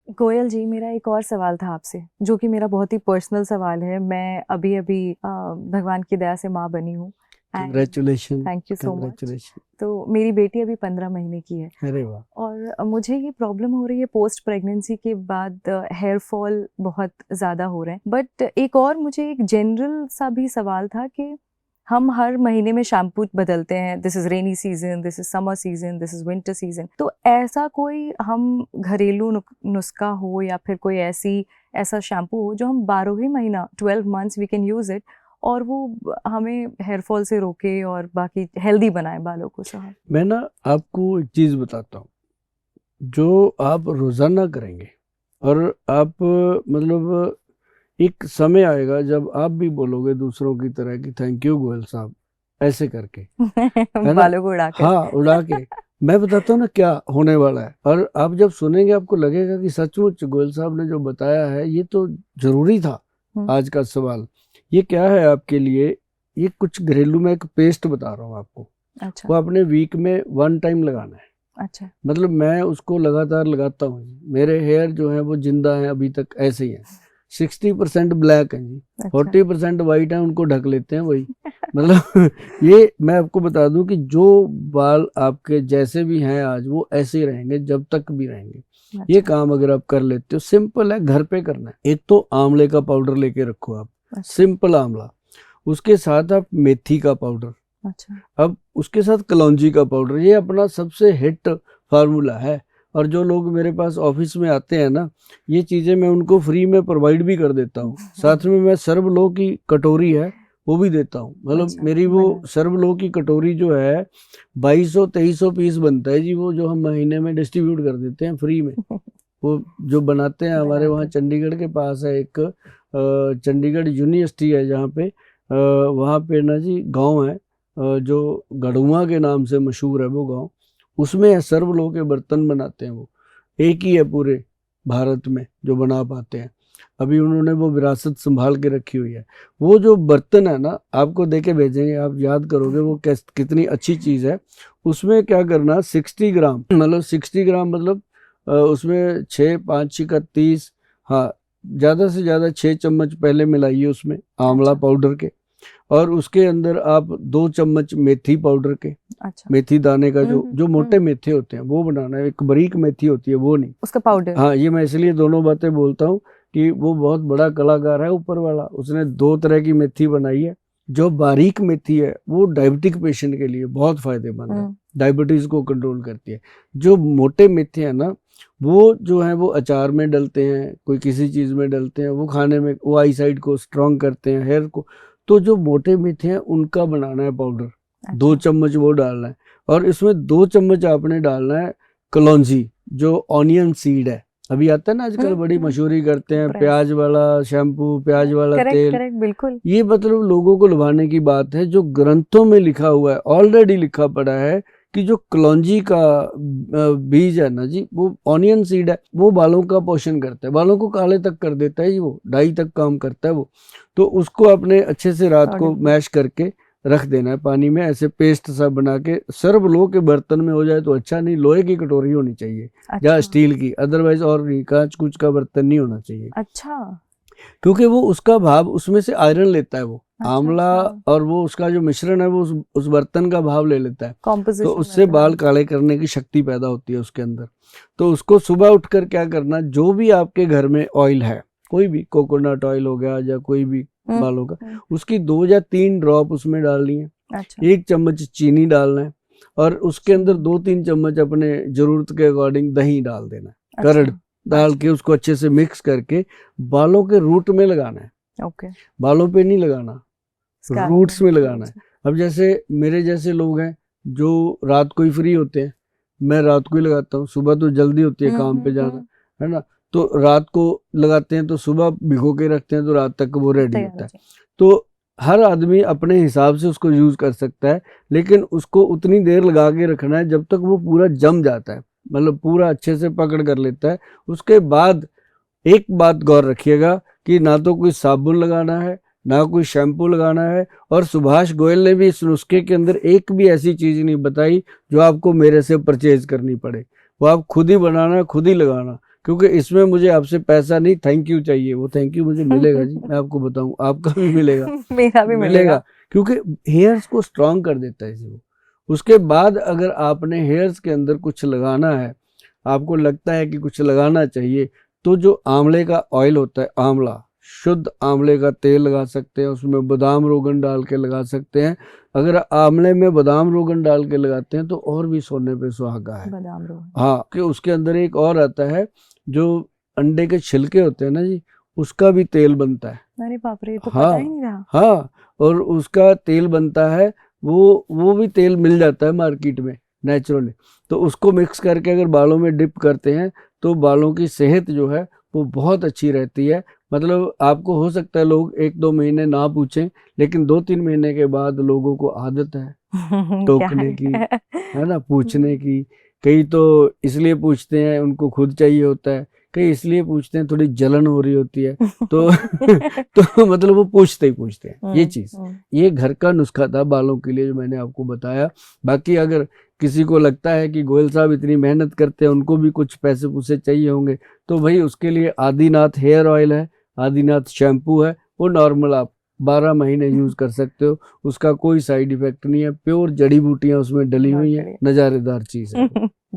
गोयल जी, मेरा एक और सवाल था आपसे, जो कि मेरा बहुत ही पर्सनल सवाल है। मैं अभी-अभी भगवान की दया से माँ बनी हूँ and congratulation. Thank you so much. Congratulation. तो मेरी बेटी अभी 15 महीने की है अरे वाह। और मुझे ये प्रॉब्लम हो रही है पोस्ट प्रेगनेंसी के बाद, हेयर फॉल बहुत ज़्यादा हो रहे हैं। बट एक और मुझे एक जनरल सा भी सवाल था कि हम हर महीने में शैम्पू बदलते हैं, this is rainy season, this is summer season, this is winter season. तो ऐसा कोई हम घरेलू नुस्खा हो या फिर कोई ऐसा शैम्पू हो जो हम 12 ही महीना 12 months we can use it और वो हमें हेयर फॉल से रोके और बाकी हेल्दी बनाए बालों को साहब? मैं ना आपको एक चीज बताता हूँ, जो आप रोजाना करेंगे और आप मतलब एक समय आएगा जब आप भी बोलोगे दूसरों की तरह कि थैंक यू गोयल साहब, ऐसे करके, है ना। बालों को उड़ाकर। हाँ, उड़ा के। मैं बताता हूँ ना क्या होने वाला है, और आप जब सुनेंगे आपको लगेगा कि सचमुच गोयल साहब ने जो बताया है ये तो जरूरी था। आज का सवाल ये क्या है आपके लिए, ये कुछ घरेलू में एक पेस्ट बता रहा हूँ आपको। अच्छा। वो अपने वीक में 1 टाइम लगाना है। अच्छा। मतलब मैं उसको लगातार लगाता हूँ। मेरे हेयर जो है वो जिंदा हैं अभी तक, ऐसे ही हैं। 60% ब्लैक हैं जी, अच्छा। 40% वाइट हैं, उनको ढक लेते हैं वही। मतलब ये मैं आपको बता दूं कि जो बाल आपके जैसे भी हैं आज, वो ऐसे ही रहेंगे जब तक भी रहेंगे। ये अच्छा। काम अगर आप कर लेते हो, सिंपल है, घर पे करना है। एक तो आंवले का पाउडर लेके रखो आप, अच्छा। सिंपल आंवला। उसके साथ आप मेथी का पाउडर, अच्छा। अब उसके साथ कलौंजी का पाउडर। ये अपना सबसे हिट फार्मूला है। और जो लोग मेरे पास ऑफिस में आते हैं ना, ये चीज़ें मैं उनको फ्री में प्रोवाइड भी कर देता हूँ। साथ में मैं सर्वलो की कटोरी है वो भी देता हूँ। मतलब अच्छा, मेरी वो बना। सर्वलो की कटोरी जो है 2200-2300 पीस बनता है जी, वो जो हम महीने में डिस्ट्रीब्यूट कर देते हैं फ्री में। वो जो बनाते हैं, हमारे वहाँ बनाते। चंडीगढ़ के पास है एक, चंडीगढ़ यूनिवर्सिटी है जहाँ पे, वहाँ पे ना जी गांव है, जो गढ़ुआ के नाम से मशहूर है वो गांव। उसमें है सर्वलो के बर्तन बनाते हैं। वो एक ही है पूरे भारत में जो बना पाते हैं। अभी उन्होंने वो विरासत संभाल के रखी हुई है। वो जो बर्तन है ना, आपको दे के भेजेंगे, आप याद करोगे वो कितनी अच्छी चीज़ है। उसमें क्या करना, 60 ग्राम, मतलब 60 ग्राम मतलब उसमें 6 5 6 30, हाँ, ज़्यादा से ज़्यादा 6 चम्मच पहले मिलाइए उसमें आंवला अच्छा। पाउडर के। और उसके अंदर आप 2 चम्मच मेथी पाउडर के, अच्छा। मेथी दाने का, जो मोटे मेथे होते हैं वो बनाना है। एक बारीक मेथी होती है वो नहीं। उसका पाउडर। हाँ, ये मैं इसलिए दोनों बातें बोलता हूँ कि वो बहुत बड़ा कलाकार है ऊपर वाला, उसने 2 तरह की मेथी बनाई है। जो बारीक मेथी है वो डायबिटिक पेशेंट के लिए बहुत फायदेमंद है, डायबिटीज को कंट्रोल करती है। जो मोटे मेथे हैं ना, वो जो है वो अचार में डलते हैं, कोई किसी चीज में डलते हैं, वो खाने में वो आई साइड को स्ट्रांग करते हैं, हेयर को। तो जो मोटे मेथे हैं उनका बनाना है पाउडर। अच्छा। 2 चम्मच वो डालना है। और इसमें 2 चम्मच आपने डालना है कलौंजी, जो ऑनियन सीड है। अभी आता है ना आजकल, बड़ी मशहूरी करते हैं, प्रेस। प्याज वाला शैम्पू, प्याज वाला करेक्ट, तेल। करेक्ट, बिल्कुल। ये मतलब लोगों को लुभाने की बात है। जो ग्रंथों में लिखा हुआ है, ऑलरेडी लिखा पड़ा है कि जो कलौंजी का बीज है ना जी, वो ऑनियन सीड है, वो बालों का पोषण करता है, बालों को काले तक कर देता है जी, वो डाई तक काम करता है वो। तो उसको अपने अच्छे से रात को मैश करके रख देना है पानी में, ऐसे पेस्ट सा बना के। सर्व लो के बर्तन में हो जाए तो अच्छा, नहीं लोहे की कटोरी होनी चाहिए या अच्छा। स्टील की, अदरवाइज और नहीं, कांच कुछ का बर्तन नहीं होना चाहिए। अच्छा। क्योंकि वो उसका भाव उसमें से आयरन लेता है वो अच्छा। आंवला, अच्छा। और वो उसका जो मिश्रण है वो उस बर्तन का भाव ले लेता है। तो कॉम्पोजिशन में उससे बाल बराबर। काले करने की शक्ति पैदा होती है उसके अंदर। तो उसको सुबह उठकर क्या करना, जो भी आपके घर में ऑयल है, कोई भी कोकोनट ऑयल हो गया या कोई भी बालों का, उसकी 2 या 3 ड्रॉप उसमें डालनी है। अच्छा। 1 चम्मच चीनी डालना है। और उसके अंदर 2-3 चम्मच अपने जरूरत के अकॉर्डिंग दही डाल देना है, अच्छा। कर्ड डाल के उसको अच्छे से मिक्स करके बालों के रूट में लगाना है। ओके। बालों पे नहीं लगाना, स्कैल्प रूट्स में लगाना है। अच्छा। अब जैसे मेरे जैसे लोग हैं जो रात को ही फ्री होते हैं, मैं रात को ही लगाता हूँ। सुबह तो जल्दी होती है काम पे जाना, है ना, तो रात को लगाते हैं, तो सुबह भिगो के रखते हैं तो रात तक वो रेडी तैयार हो होता है। जाए। तो हर आदमी अपने हिसाब से उसको यूज कर सकता है, लेकिन उसको उतनी देर लगा के रखना है जब तक वो पूरा जम जाता है, मतलब पूरा अच्छे से पकड़ कर लेता है। उसके बाद एक बात गौर रखिएगा कि ना तो कोई साबुन लगाना है, ना कोई शैम्पू लगाना है। और सुभाष गोयल ने भी इस नुस्खे के अंदर एक भी ऐसी चीज नहीं बताई जो आपको मेरे से परचेज करनी पड़े। वो आप खुद ही बनाना, खुद ही लगाना। क्योंकि इसमें मुझे आपसे पैसा नहीं, थैंक यू चाहिए। वो थैंक यू मुझे मिलेगा जी, मैं आपको बताऊं, आपका भी मिलेगा। मेरा भी मिलेगा। क्योंकि हेयर्स को स्ट्रांग कर देता है जी वो। उसके बाद अगर आपने हेयर्स के अंदर कुछ लगाना है, आपको लगता है कि कुछ लगाना चाहिए, तो जो आंवले का ऑयल होता है, आंवला, शुद्ध आंवले का तेल लगा सकते हैं, उसमें बादाम रोगन डाल के लगा सकते हैं। अगर आंवले में बादाम रोगन डाल के लगाते हैं तो और भी सोने पे सुहागा है। बादाम रोगन, हाँ, कि उसके अंदर एक और आता है, जो अंडे के छिलके होते हैं ना जी, उसका भी तेल बनता है। अरे बाप रे, ये तो हाँ पता ही नहीं रहा। हाँ, और उसका तेल बनता है, वो भी तेल मिल जाता है मार्केट में नेचुरली। तो उसको मिक्स करके अगर बालों में डिप करते हैं तो बालों की सेहत जो है वो बहुत अच्छी रहती है। मतलब आपको हो सकता है लोग 1-2 महीने ना पूछें, लेकिन 2-3 महीने के बाद लोगों को आदत है क्या टोकने की, है? है ना, पूछने की। कई तो इसलिए पूछते हैं उनको खुद चाहिए होता है, कई इसलिए पूछते हैं थोड़ी जलन हो रही होती है, तो तो मतलब वो पूछते ही पूछते हैं ये चीज। ये घर का नुस्खा था बालों के लिए जो मैंने आपको बताया। बाकी अगर किसी को लगता है कि गोयल साहब इतनी मेहनत करते हैं, उनको भी कुछ पैसे पूसे चाहिए होंगे, तो भाई उसके लिए आदिनाथ हेयर ऑयल है, आदिनाथ शैम्पू है, वो नॉर्मल आप 12 महीने यूज कर सकते हो। उसका कोई साइड इफेक्ट नहीं है, प्योर जड़ी बूटियां उसमें डली हुई हैं, नजारेदार चीज है।